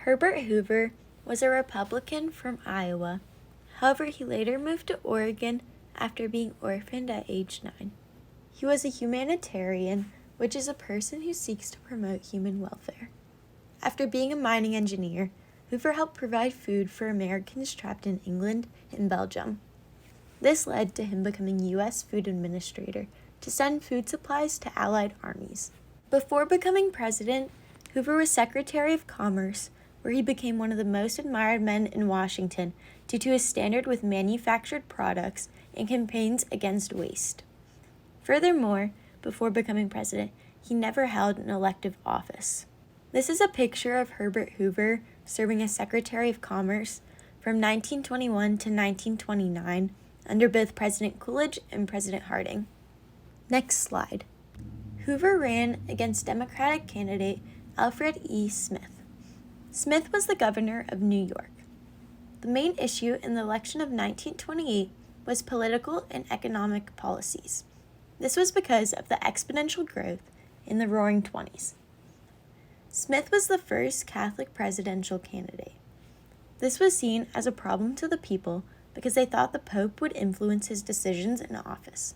Herbert Hoover was a Republican from Iowa. However, he later moved to Oregon after being orphaned at age 9. He was a humanitarian, which is a person who seeks to promote human welfare. After being a mining engineer, Hoover helped provide food for Americans trapped in England and Belgium. This led to him becoming U.S. Food Administrator to send food supplies to Allied armies. Before becoming president, Hoover was Secretary of Commerce, where he became one of the most admired men in Washington due to his standard with manufactured products and campaigns against waste. Furthermore, before becoming president, he never held an elective office. This is a picture of Herbert Hoover serving as Secretary of Commerce from 1921 to 1929 under both President Coolidge and President Harding. Next slide. Hoover ran against Democratic candidate Alfred E. Smith. Smith was the governor of New York. The main issue in the election of 1928 was political and economic policies. This was because of the exponential growth in the Roaring Twenties. Smith was the first Catholic presidential candidate. This was seen as a problem to the people because they thought the Pope would influence his decisions in office.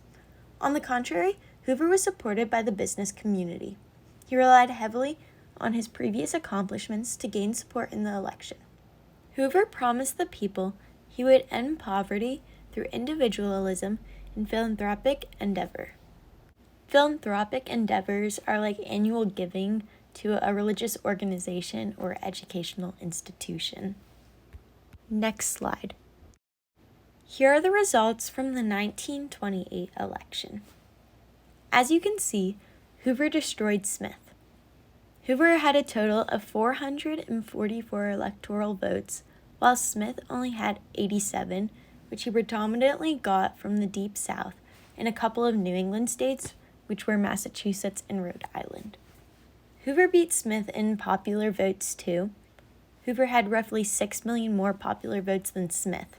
On the contrary, Hoover was supported by the business community. He relied heavily on his previous accomplishments to gain support in the election. Hoover promised the people he would end poverty through individualism and philanthropic endeavor. Philanthropic endeavors are like annual giving to a religious organization or educational institution. Next slide. Here are the results from the 1928 election. As you can see, Hoover destroyed Smith. Hoover had a total of 444 electoral votes, while Smith only had 87, which he predominantly got from the Deep South and a couple of New England states, which were Massachusetts and Rhode Island. Hoover beat Smith in popular votes too. Hoover had roughly 6 million more popular votes than Smith.